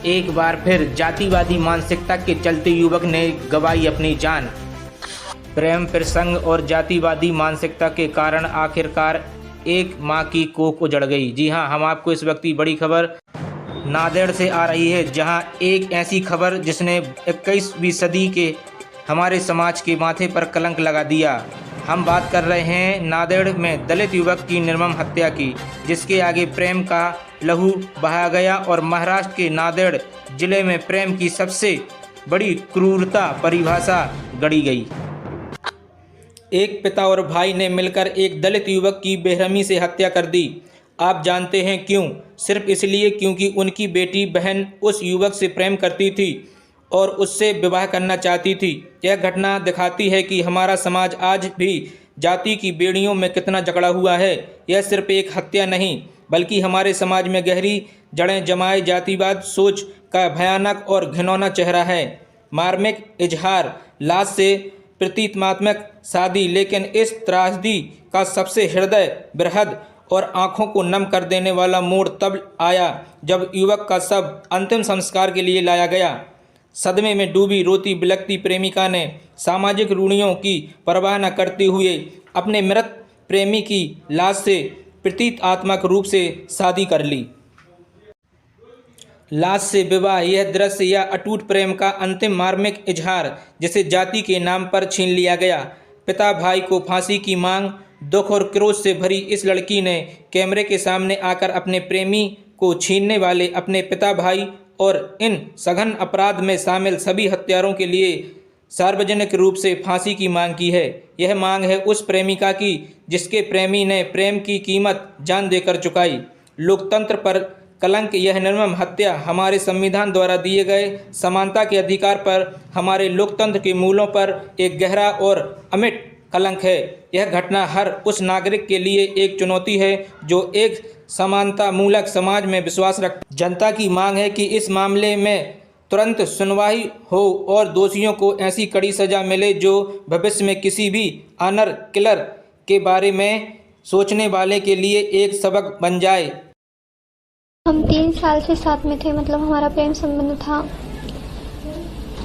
एक बार फिर जातिवादी मानसिकता के चलते युवक ने गंवाई अपनी जान। प्रेम प्रसंग और जातिवादी मानसिकता के कारण आखिरकार एक मां की कोख उजड़ गई। जी हां, हम आपको इस वक्त की बड़ी खबर नांदेड़ से आ रही है, जहां एक ऐसी खबर जिसने 21वीं सदी के हमारे समाज के माथे पर कलंक लगा दिया। हम बात कर रहे हैं नांदेड़ में दलित युवक की निर्मम हत्या की, जिसके आगे प्रेम का लहू बहाया गया और महाराष्ट्र के नांदेड़ जिले में प्रेम की सबसे बड़ी क्रूरता परिभाषा गढ़ी गई। एक पिता और भाई ने मिलकर एक दलित युवक की बेरहमी से हत्या कर दी। आप जानते हैं क्यों? सिर्फ इसलिए क्योंकि उनकी बेटी बहन उस युवक से प्रेम करती थी और उससे विवाह करना चाहती थी। यह घटना दिखाती है कि हमारा समाज आज भी जाति की बेड़ियों में कितना जकड़ा हुआ है। यह सिर्फ एक हत्या नहीं, बल्कि हमारे समाज में गहरी जड़ें जमाए जातिवाद सोच का भयानक और घिनौना चेहरा है। मार्मिक इजहार, लाश से प्रतीकात्मक शादी, लेकिन इस त्रासदी का सबसे हृदय बृहद और आंखों को नम कर देने वाला मोड़ तब आया जब युवक का शव अंतिम संस्कार के लिए लाया गया। सदमे में डूबी रोती बिलखती प्रेमिका ने सामाजिक रूढ़ियों की परवाह न करते हुए अपने मृत प्रेमी की लाश से प्रतीकात्मक रूप से शादी कर ली। लाश से विवाह, यह दृश्य या अटूट प्रेम का अंतिम मार्मिक इजहार जिसे जाति के नाम पर छीन लिया गया। पिता भाई को फांसी की मांग, दुख और क्रोध से भरी इस लड़की ने कैमरे के सामने आकर अपने प्रेमी को छीनने वाले अपने पिता भाई और इन सघन अपराध में शामिल सभी हत्यारों के लिए सार्वजनिक रूप से फांसी की मांग की है। यह मांग है उस प्रेमिका की जिसके प्रेमी ने प्रेम की कीमत जान देकर चुकाई। लोकतंत्र पर कलंक, यह निर्मम हत्या हमारे संविधान द्वारा दिए गए समानता के अधिकार पर, हमारे लोकतंत्र के मूलों पर एक गहरा और अमिट कलंक है। यह घटना हर उस नागरिक के लिए एक चुनौती है जो एक समानता मूलक समाज में विश्वास रखता। जनता की मांग है कि इस मामले में तुरंत सुनवाई हो और दोषियों को ऐसी कड़ी सजा मिले जो भविष्य में किसी भी ऑनर किलर के बारे में सोचने वाले के लिए एक सबक बन जाए। हम 3 साल से साथ में थे, मतलब हमारा प्रेम संबंध था।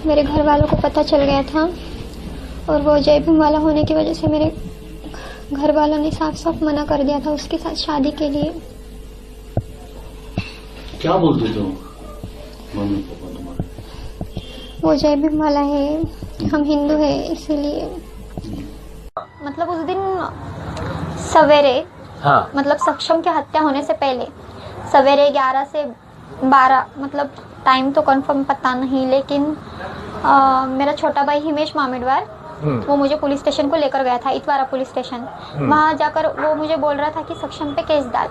मेरे घर वालों को पता चल गया था और वो जय भीम वाला होने की वजह से मेरे घर वालों ने साफ साफ मना कर दिया था उसके साथ शादी के लिए। क्या बोलते थे मम्मी पापा तुम्हारे? वो जय भीम वाला है, हम हिंदू है, इसीलिए। मतलब उस दिन सवेरे, हाँ, मतलब सक्षम की हत्या होने से पहले सवेरे 11 से 12, मतलब टाइम तो कंफर्म पता नहीं, लेकिन मेरा छोटा भाई हिमेश मामिडवार वो मुझे पुलिस स्टेशन को लेकर गया था, इतवारा पुलिस स्टेशन। वहां जाकर वो मुझे बोल रहा था कि सक्षम पे केस डाल,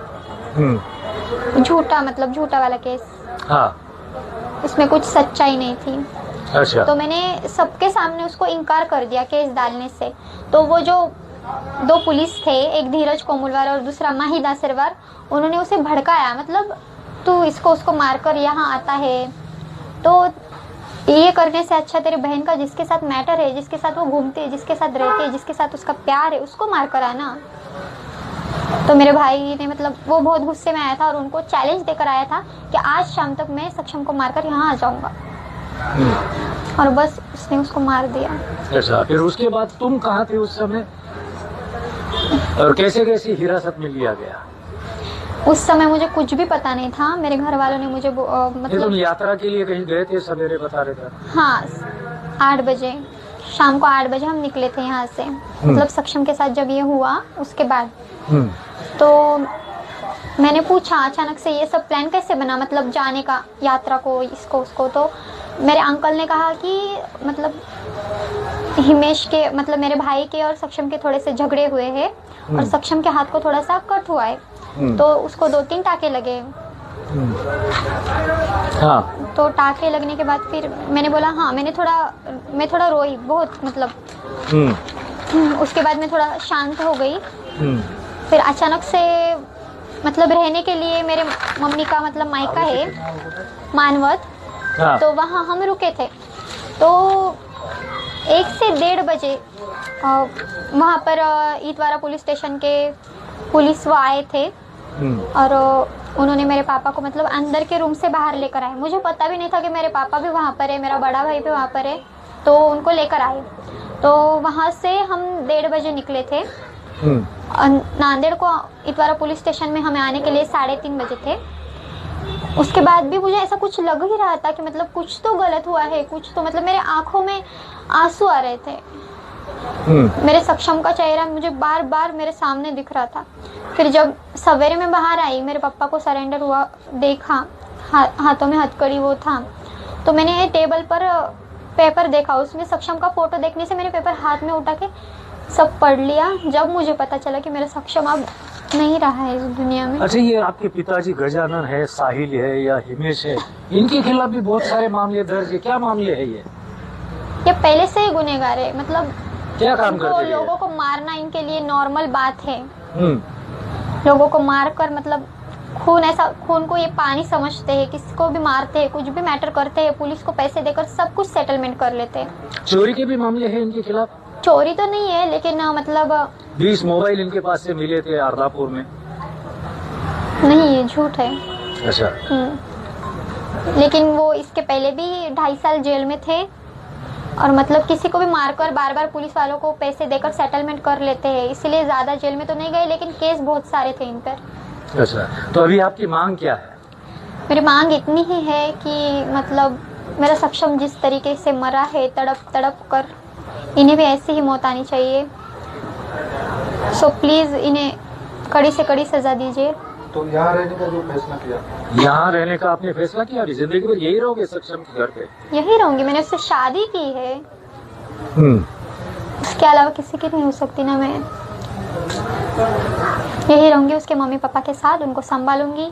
झूठा, मतलब झूठा वाला केस। हाँ, उसमें कुछ सच्चाई नहीं थी। अच्छा। तो मैंने सबके सामने उसको इनकार कर दिया केस डालने से। तो वो जो 2 पुलिस थे, एक धीरज कोमुलवार और दूसरा माही दासरवार, उन्होंने उसे भड़काया, मतलब तू इसको उसको मारकर यहाँ आता है, तो ये करने से अच्छा तेरे बहन का जिसके साथ मैटर है, जिसके साथ वो घूमती है, जिसके साथ रहती है, जिसके साथ उसका प्यार है, उसको मार कर आना। तो मेरे भाई ने, मतलब वो बहुत गुस्से में आया था और उनको चैलेंज देकर आया था कि आज शाम तक मैं सक्षम को मारकर यहाँ आ जाऊंगा। और बस उसने उसको मार दिया। अच्छा, फिर उसके बाद तुम कहाँ थे उस समय और कैसे कैसे हिरासत में लिया गया? उस समय मुझे कुछ भी पता नहीं था। मेरे घर वालों ने मुझे मतलब तुम यात्रा के लिए कहीं गए थे सवेरे, बता रहे थे? हाँ, 8 बजे, शाम को 8 बजे हम निकले थे यहाँ से। मतलब सक्षम के साथ जब ये हुआ उसके बाद तो मैंने पूछा अचानक से ये सब प्लान कैसे बना, मतलब जाने का यात्रा को, इसको उसको। तो मेरे अंकल ने कहा कि मतलब हिमेश के, मतलब मेरे भाई के और सक्षम के थोड़े से झगड़े हुए हैं और सक्षम के हाथ को थोड़ा सा कट हुआ है, तो उसको 2-3 टाके लगे। हाँ। तो टाके लगने के बाद फिर मैंने बोला हाँ, मैं थोड़ा रोई बहुत, मतलब उसके बाद मैं थोड़ा शांत हो गई। फिर अचानक से, मतलब रहने के लिए मेरे मम्मी का, मतलब मायका है मानवत, हाँ। तो वहाँ हम रुके थे। तो 1 से 1:30 बजे वहाँ पर ईतवारा पुलिस स्टेशन के पुलिस वो आए थे और उन्होंने मेरे पापा को मतलब अंदर के रूम से बाहर लेकर आए। मुझे पता भी नहीं था कि मेरे पापा भी वहाँ पर है, मेरा बड़ा भाई भी वहाँ पर है, तो उनको लेकर आए। तो वहाँ से हम 1:30 बजे निकले थे। नांदेड़ को इतवारा पुलिस स्टेशन में हमें आने के लिए 3:30 बजे थे। उसके बाद भी मुझे ऐसा कुछ लग ही रहा था कि मतलब कुछ तो गलत हुआ है, कुछ तो मतलब मेरे आंखों में आंसू आ रहे थे। मेरे सक्षम का चेहरा मुझे बार बार मेरे सामने दिख रहा था। फिर जब सवेरे में बाहर आई, मेरे पापा को सरेंडर हुआ देखा, हाथों में हथकड़ी वो था, तो मैंने टेबल पर पेपर देखा, उसमें सक्षम का फोटो देखने से मैंने पेपर हाथ में उठा के सब पढ़ लिया। जब मुझे पता चला कि मेरा सक्षम अब नहीं रहा है इस दुनिया में। अच्छा, ये आपके पिताजी गजानन है, साहिल है या हिमेश है, इनके खिलाफ भी बहुत सारे मामले दर्ज है, क्या मामले है ये पहले से ही गुनहगार है। मतलब क्या काम करते हैं? लोगों को मारना इनके लिए नॉर्मल बात है। लोगों को मार कर मतलब खून को ये पानी समझते हैं, किसी को भी मारते हैं, कुछ भी मैटर करते हैं, पुलिस को पैसे देकर सब कुछ सेटलमेंट कर लेते हैं। चोरी के भी मामले हैं इनके खिलाफ? चोरी तो नहीं है, लेकिन मतलब 20 मोबाइल इनके पास से मिले थे आरदापुर में। नहीं, ये झूठ है। अच्छा। लेकिन वो इसके पहले भी 2.5 साल जेल में थे, और मतलब किसी को भी मारकर बार बार पुलिस वालों को पैसे देकर सेटलमेंट कर लेते हैं, इसलिए ज्यादा जेल में तो नहीं गए, लेकिन केस बहुत सारे थे इन पर। अच्छा, तो अभी आपकी मांग क्या है? मेरी मांग इतनी ही है कि मतलब मेरा सक्षम जिस तरीके से मरा है तड़प तड़प कर, इन्हें भी ऐसी ही मौत आनी चाहिए। सो प्लीज इन्हें कड़ी से कड़ी सजा दीजिए। तो यहाँ रहने का जो फैसला किया, यहाँ रहने का आपने फैसला किया? अभी जिंदगी भर यही रहोगे सक्षम के घर पे? यही रहूंगी, मैंने उससे शादी की है। उसके अलावा किसी की नहीं हो सकती ना। मैं यही रहूंगी उसके मम्मी पापा के साथ, उनको संभालूंगी।